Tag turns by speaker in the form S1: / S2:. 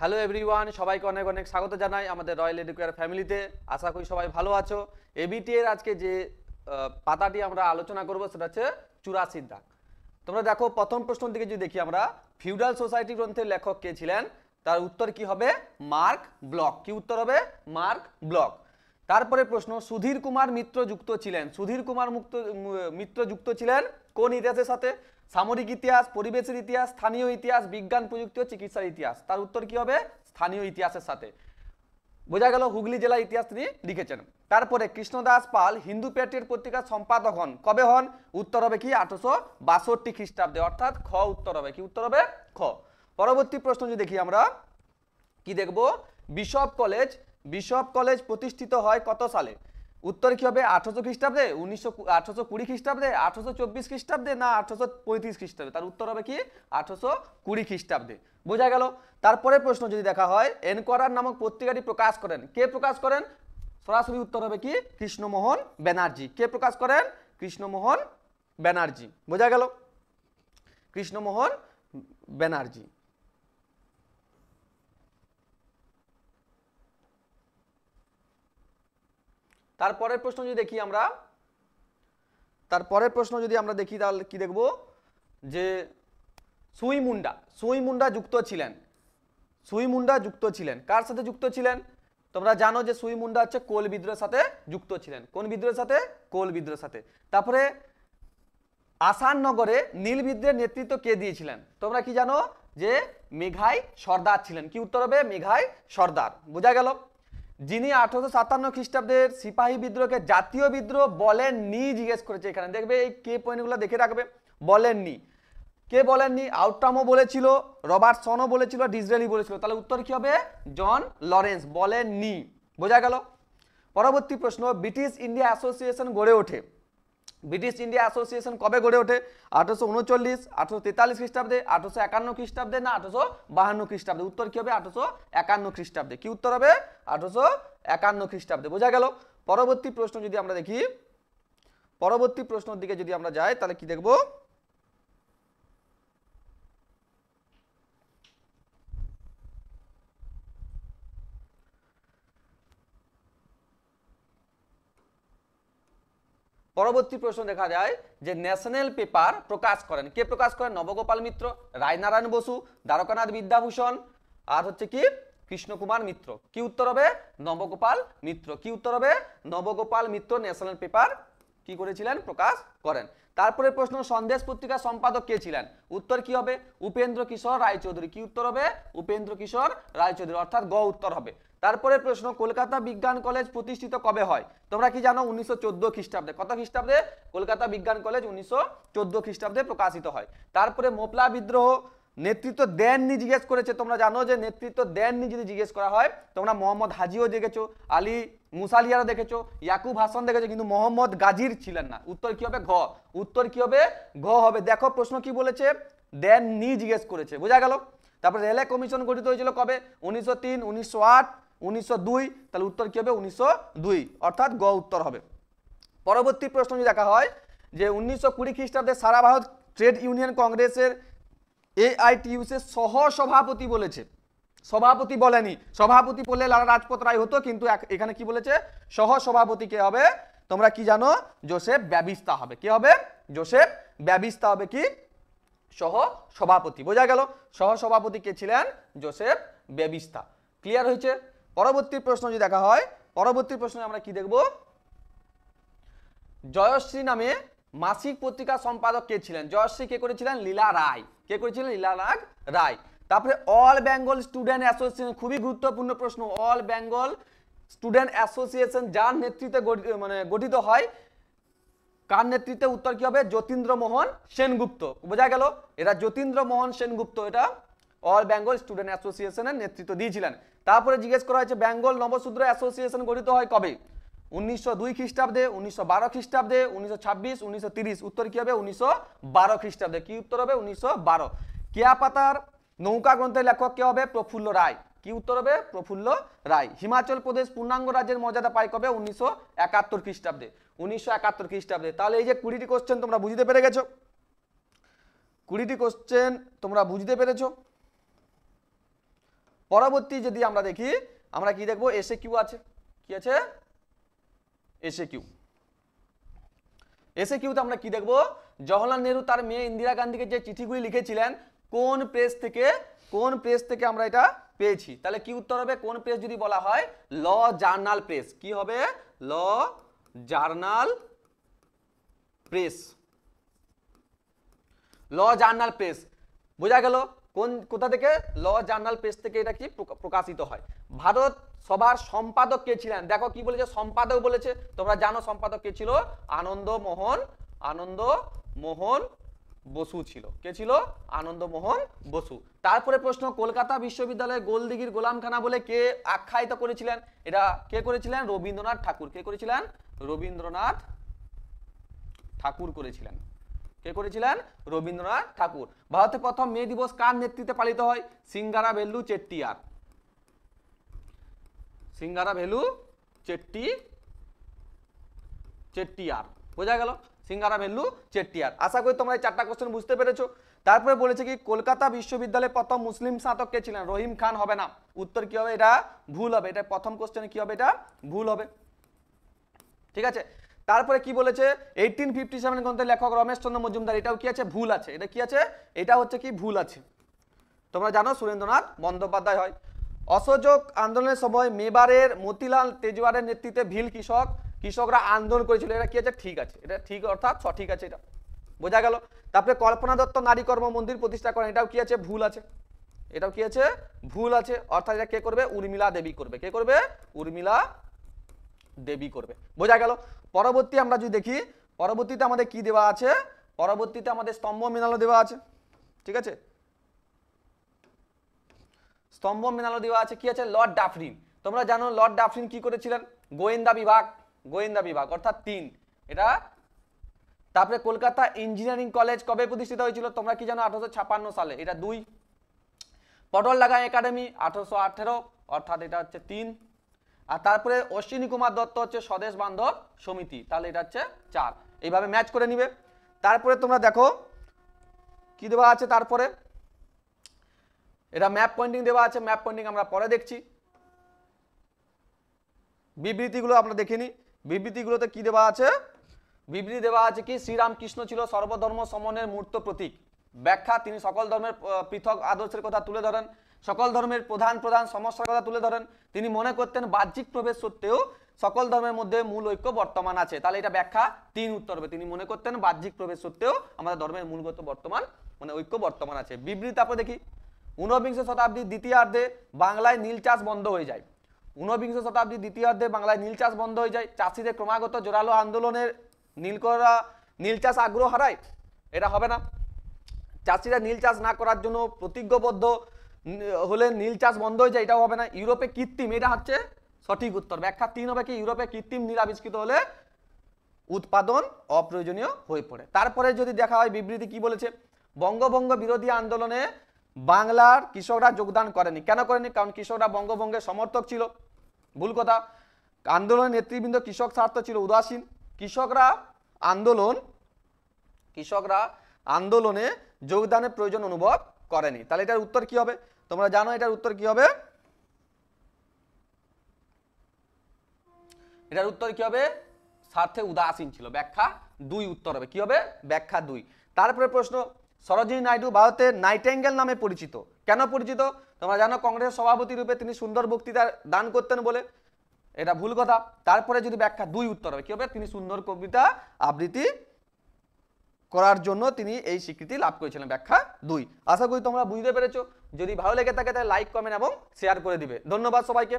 S1: Hello everyone, সবাইকে অনেক অনেক স্বাগত জানাই আমাদের রয়্যাল এডুকেয়ার ফ্যামিলিতে। আশা করি সবাই ভালো আছো। এবিটি এর আজকে যে পাতাটি আমরা আলোচনা করব সেটা হচ্ছে 84 দাগ। তোমরা দেখো প্রথম প্রশ্নের দিকে যদি দেখি আমরা, ফিউডাল সোসাইটি গ্রন্থের লেখক কে ছিলেন, তার উত্তর কি হবে? Mark block. কি উত্তর হবে? Mark block. তারপরে প্রশ্ন, সুধীর কুমার মিত্র যুক্ত ছিলেন। সুধীর কুমার মিত্র যুক্ত ছিলেন কোন ইতিহাসের সাথে? সামরিক ইতিহাস, পরিবেশের ইতিহাস, স্থানীয় ইতিহাস, বিজ্ঞান প্রযুক্তি ও চিকিৎসার ইতিহাস। তার উত্তর কি হবে? স্থানীয় ইতিহাসের সাথে। বোঝা গেল হুগলি জেলার ইতিহাস তিনি লিখেছেন। তারপরে কৃষ্ণদাস পাল হিন্দু প্যাট্রিয়ট পত্রিকার সম্পাদক হন। কবে হন? উত্তর হবে কি? 1862 খ্রিস্টাব্দে, অর্থাৎ খ উত্তর হবে। কি উত্তর হবে? খ। পরবর্তী প্রশ্ন যদি দেখি আমরা, কি দেখব? বিশপ কলেজ প্রতিষ্ঠিত হয় কত সালে? উত্তর কি হবে? 1800 খ্রিস্টাব্দে, 1820 খ্রিস্টাব্দে, 1824 খ্রিস্টাব্দে, না 1835 খ্রিস্টাব্দে? তার উত্তর হবে কি? 1820 খ্রিস্টাব্দে। বোঝা গেল। তারপরে প্রশ্ন যদি দেখা হয়, এনকোয়ারার নামক পত্রিকাটি প্রকাশ করেন। কে প্রকাশ করেন? সরাসরি উত্তর হবে কি? কৃষ্ণমোহন ব্যানার্জি। কে প্রকাশ করেন? কৃষ্ণমোহন ব্যানার্জি। বোঝা গেল? কৃষ্ণমোহন ব্যানার্জি। তারপরের প্রশ্ন যদি দেখি আমরা, তাহলে কি দেখব? যে সুই মুন্ডা যুক্ত ছিলেন। কার সাথে যুক্ত ছিলেন? তোমরা জানো যে সুই মুন্ডা হচ্ছে কোল বিদ্রোহের সাথে যুক্ত ছিলেন। কোন বিদ্রোহের সাথে? কোল বিদ্রোহের সাথে। তারপরে আসাননগরে নীল বিদ্রোহের নেতৃত্ব কে দিয়েছিলেন? তোমরা কি জানো? যে মেঘাই সর্দার ছিলেন। কি উত্তর হবে? মেঘাই সর্দার। বোঝা গেল। যিনি 1857 খ্রিস্টাব্দের সিপাহী বিদ্রোহকে জাতীয় বিদ্রোহ বলেননি জিজ্ঞেস করেছে। এখানে দেখবে এই কে পয়েন্টগুলো দেখে রাখবে। বলেননি, কে বলেননি? আউটরামও বলেছিল, রবার্টসনও বলেছিল, ডিসরেলি বলেছিল। তাহলে উত্তর কি হবে? জন লরেন্স বলেননি। বোঝা গেল। পরবর্তী প্রশ্ন, ব্রিটিশ ইন্ডিয়া অ্যাসোসিয়েশন গড়ে ওঠে। ব্রিটিশ ইন্ডিয়া অ্যাসোসিয়েশন কবে গড়ে ওঠে? 1839, 1843 খ্রিস্টাব্দে, 1851 খ্রিস্টাব্দে, না 1852 খ্রিস্টাব্দে? উত্তর কি হবে? 1851 খ্রিস্টাব্দে। কি উত্তর হবে? 1851 খ্রিস্টাব্দে। বোঝা গেল। পরবর্তী প্রশ্ন যদি আমরা দেখি, পরবর্তী প্রশ্নের দিকে যদি আমরা যাই, তাহলে কি দেখব? পরবর্তী প্রশ্ন দেখা যায় যে ন্যাশনাল পেপার প্রকাশ করেন। কে প্রকাশ করেন? নবগোপাল মিত্র, রায়নারায়ণ বসু, দ্বারকানাথ বিদ্যাভূষণ, আর হচ্ছে কি? কৃষ্ণকুমার মিত্র। কি উত্তর হবে? নবগোপাল মিত্র। কি উত্তর হবে? নবগোপাল মিত্র ন্যাশনাল পেপার কি করেছিলেন? প্রকাশ করেন। তারপরে প্রশ্ন, সন্দেশ পত্রিকার সম্পাদক কে ছিলেন? উত্তর কি হবে? উপেন্দ্র কিশোর রায়চৌধুরী। কি উত্তর হবে? উপেন্দ্র কিশোর রায়চৌধুরী, অর্থাৎ গ উত্তর হবে। তারপরে প্রশ্ন, কলকাতা বিজ্ঞান কলেজ প্রতিষ্ঠিত কবে হয়? তোমরা কি জানো? 1914 খ্রিস্টাব্দে। কত খ্রিস্টাব্দে? কলকাতা বিজ্ঞান কলেজ 1914 খ্রিস্টাব্দে প্রকাশিত হয়। তারপরে মোপলা বিদ্রোহ নেতৃত্ব দেননি জিজ্ঞেস করেছে। তোমরা জানো যে নেতৃত্ব দেননি যদি জিজ্ঞেস করা হয়, তোমরা মোহাম্মদ হাজিও দেখেছো, আলী মুসালিয়ারও দেখেছো, ইয়াকুব হাসান দেখেছো, কিন্তু মোহাম্মদ গাজীর ছিলেন না। উত্তর কি হবে? ঘ। উত্তর কি হবে? ঘ হবে। দেখো প্রশ্ন কি বলেছে? দেননি জিজ্ঞেস করেছে। বোঝা গেল। তারপরে রেলে কমিশন গঠিত হয়েছিল কবে? 1903, 1908, 1902। তাহলে উত্তর কি হবে? 1902, অর্থাৎ গ উত্তর হবে। পরবর্তী প্রশ্ন যদি দেখা হয় যে 1920 খ্রিস্টাব্দে সারা ভারত ট্রেড ইউনিয়ন কংগ্রেসের AITUC সহ সভাপতি বলেছে। সভাপতি বলেনি। সভাপতি বললে লালা রাজপথ রায় হতো, কিন্তু এখানে কি বলেছে? সহ সভাপতি কে হবে? তোমরা কি জানো? জোসেফ ব্যাবিস্তা হবে। কি হবে? জোসেফ ব্যাবিস্তা হবে কি? সহ সভাপতি। বোঝা গেল। সহ সভাপতি কে ছিলেন? জোসেফ ব্যাবিস্তা। ক্লিয়ার হয়েছে? পরবর্তী প্রশ্ন যদি দেখা হয়, পরবর্তী প্রশ্নে আমরা কি দেখব? জয়শ্রী নামে মাসিক পত্রিকা সম্পাদক কে ছিলেন? জয়শ্রী কে করেছিলেন? লীলা রায়। কে করেছিলেন? লীলা রায়। তারপরে অল বেঙ্গল স্টুডেন্ট অ্যাসোসিয়েশন, খুবই গুরুত্বপূর্ণ প্রশ্ন। অল বেঙ্গল স্টুডেন্ট অ্যাসোসিয়েশন যার নেতৃত্বে গঠিত হয়, কার নেতৃত্বে? উত্তর কি হবে? যতীন্দ্রমোহন সেনগুপ্ত। বোঝা গেল। এটা যতীন্দ্রমোহন সেনগুপ্ত এটা অল বেঙ্গল স্টুডেন্ট অ্যাসোসিয়েশনের নেতৃত্ব দিয়েছিলেন। তারপরে জিজ্ঞেস করা হয়েছে বেঙ্গল নবশূদ্র অ্যাসোসিয়েশন গঠিত হয় কবে? 1902 খ্রিস্টাব্দে, 1912 খ্রিস্টাব্দে, 1926, 1930। উত্তর কি হবে? 1912 খ্রিস্টাব্দে। কি উত্তর হবে? 1912। কেয়াপাতার নৌকা গ্রন্থের লেখক কে হবে? প্রফুল্ল রায়। কি উত্তর হবে? প্রফুল্ল রায়। হিমাচল প্রদেশ পূর্ণাঙ্গ রাজ্যের মর্যাদা পায় কবে? 1971 খ্রিস্টাব্দে। 1971 খ্রিস্টাব্দে। তাহলে এই যে 20টি কোশ্চেন তোমরা বুঝতে পেরে গেছো। 20টি কোশ্চেন তোমরা বুঝতে পেরেছো। পরবর্তী যদি আমরা দেখি, আমরা কি দেখবো, এসে কিউ আছে, কি আছে, এসে কিউ। এসে কিউতে আমরা কি দেখবো, জওহরলাল নেহরু তার মেয়ে ইন্দিরা গান্ধীকে যে চিঠিগুলি লিখেছিলেন কোন প্রেস থেকে আমরা এটা পেয়েছি, তাহলে কি উত্তর হবে, কোন প্রেস যদি বলা হয় ল জার্নাল প্রেস, কি হবে, ল জার্নাল প্রেস, ল জার্নাল প্রেস, বোঝা গেল কোথা থেকে, ল জার্নাল প্রেস থেকে এটা কি প্রকাশিত হয়। ভারত সভার সম্পাদক কে ছিলেন, দেখো কি বলেছে, সম্পাদক বলেছে, তোমরা জানো সম্পাদক কে ছিল, আনন্দমোহন বসু ছিল, কে ছিল, আনন্দমোহন বসু। তারপরে প্রশ্ন, কলকাতা বিশ্ববিদ্যালয়ে গোলদিঘির গোলামখানা বলে কে আখ্যায়িত করেছিলেন, এটা কে করেছিলেন, রবীন্দ্রনাথ ঠাকুর, কে করেছিলেন, রবীন্দ্রনাথ ঠাকুর করেছিলেন, কে করেছিলেন, রবীন্দ্রনাথ ঠাকুর। ভারতে প্রথম মে দিবস কার নেতৃত্বে পালিত হয়, সিঙ্গারাভেলু চেট্টিয়ার, সিঙ্গারাভেলু চেট্টিয়ার, বোঝা গেল, সিঙ্গারাভেলু চেট্টিয়ার। আশা করি তোমরা এই চারটা কোশ্চেন বুঝতে পেরেছো। তারপরে বলেছে কি, কলকাতা বিশ্ববিদ্যালয়ে প্রথম মুসলিম স্নাতক কে ছিলেন, রহিম খান হবে না, উত্তর কি হবে, এটা ভুল হবে, এটা প্রথম কোশ্চেনে কি হবে, এটা ভুল হবে, ঠিক আছে। তারপরে কি বলেছে, 1857 গ্রন্থের লেখক রমেশ চন্দ্র মজুমদার, এটাও কি আছে, ভুল আছে, এটা কি আছে, এটা হচ্ছে কি ভুল আছে, তোমরা জানো সুরেন্দ্রনাথ বন্দ্যোপাধ্যায় হয়। অসহযোগ আন্দোলনের সময় মেবারের মতিলাল তেজওয়ারের নেতৃত্বে ভিল কৃষকরা আন্দোলন করেছিল, এটা কি আছে, ঠিক আছে, এটা ঠিক অর্থাৎ সঠিক আছে, এটা বোঝা গেল। তারপরে কল্পনা দত্ত নারী কর্ম মন্দির প্রতিষ্ঠা করেন, এটাও কি আছে, ভুল আছে, এটাও কি আছে, ভুল আছে, অর্থাৎ এটা কে করবে, উর্মিলা দেবী করবে, কে করবে, উর্মিলা দেবী করবে, বোঝা গেল। পরবর্তী আমরা যদি দেখি, পরবর্তীতে আমাদের কি দেওয়া আছে, পরবর্তীতে আমাদের স্তম্ভ মিনালো দেওয়া আছে, ঠিক আছে, স্তম্ভ মিনালো দেওয়া আছে, কি আছে, লর্ড ডাফরিন, তোমরা জানো লর্ড ডাফরিন কি করেছিলেন, গোয়েন্দা বিভাগ অর্থাৎ 3, এটা। তারপরে কলকাতা ইঞ্জিনিয়ারিং কলেজ কবে প্রতিষ্ঠিত হয়েছিল, তোমরা কি জানো, 1856 সালে, এটা 2। পটল লাগা একাডেমি 1818, অর্থাৎ এটা হচ্ছে 3। আর তারপরে অশ্বিনী কুমার দত্ত হচ্ছে স্বদেশ বান্ধব সমিতি, তাহলে এটা হচ্ছে 4, এইভাবে ম্যাচ করে নিবে। তারপরে তোমরা দেখো কি দেওয়া আছে, তারপরে এটা ম্যাপ পয়েন্টিং দেওয়া আছে, ম্যাপ পয়েন্টিং আমরা পরে দেখছি। বিবৃতিগুলো আমরা দেখিনি, বিবৃতিগুলোতে কি দেওয়া আছে, বিবৃতি দেওয়া আছে কি, শ্রীরামকৃষ্ণ ছিল সর্বধর্ম সমনের মূর্ত প্রতীক, ব্যাখ্যা, তিনি সকল ধর্মের পৃথক আদর্শের কথা তুলে ধরেন, সকল ধর্মের প্রধান সমস্যার কথা তুলে ধরেন, তিনি মনে করতেন বাহ্যিক প্রভেদ সত্ত্বেও সকল ধর্মের মধ্যে মূল ঐক্য বর্তমান আছে, তাহলে এটা ব্যাখ্যা 3 উত্তর হবে, তিনি মনে করতেন বাহ্যিক প্রভেদ সত্ত্বেও আমাদের ধর্মের মূলগত বর্তমান ঐক্য বর্তমান আছে। বিবৃতি তারপরে দেখি, 19বিংশ শতাব্দীর দ্বিতীয়ার্ধে বাংলায় নীল চাষ বন্ধ হয়ে যায়, 19বিংশ শতাব্দীর দ্বিতীয়ার্ধে বাংলায় নীল চাষ বন্ধ হয়ে যায়, চাষিদের ক্রমাগত জোরালো আন্দোলনের নীল চাষ আগ্রহ হারায়, এটা হবে না, চাষিরা নীল চাষ না করার জন্য প্রতিজ্ঞবদ্ধ হলে নীল চাষ বন্ধ হয়ে যায়, এটাও হবে না। ইউরোপে কৃত্রিম, এটা হচ্ছে সঠিক উত্তর, ব্যাখ্যা 3 হবে কি, ইউরোপে কৃত্রিম নীল আবিষ্কৃত হলে উৎপাদন অপ্রয়োজনীয় হয়ে পড়ে। তারপরে যদি দেখা হয় বিবৃতি কি বলেছে, বঙ্গভঙ্গ বিরোধী আন্দোলনে বাংলার কৃষকরা যোগদান করেনি, কেন করেনি, কারণ কৃষকরা বঙ্গভঙ্গের সমর্থক ছিল, ভুল কথা। আন্দোলনের নেতৃবৃন্দ কৃষক স্বার্থ ছিল উদাসীন, কৃষকরা আন্দোলনে যোগদানের প্রয়োজন অনুভব করেনি, তাহলে এটার উত্তর কি হবে, তোমরা জানো এটার উত্তর কি হবে, এটার উত্তর কি হবে, স্বার্থে উদাসীন ছিল, ব্যাখ্যা 2 উত্তর হবে, কি হবে, ব্যাখ্যা 2। তারপরে প্রশ্ন, সরোজিনী নাইডু ভারতের নাইটেঙ্গেল নামে পরিচিত, কেন পরিচিত, তোমরা জানো কংগ্রেসের সভাপতি রূপে তিনি সুন্দর বক্তৃতা দান করতেন বলে, এটা ভুল কথা। তারপরে যদি ব্যাখ্যা 2 উত্তর হবে, কি হবে, তিনি সুন্দর কবিতা আবৃত্তি করার জন্য তিনি এই স্বীকৃতি লাভ করেছিলেন, ব্যাখ্যা 2। আশা করি তোমরা বুঝতে পেরেছো, যদি ভালো লেগে থাকে তাহলে লাইক কমেন্ট এবং শেয়ার করে দিবে। ধন্যবাদ সবাইকে।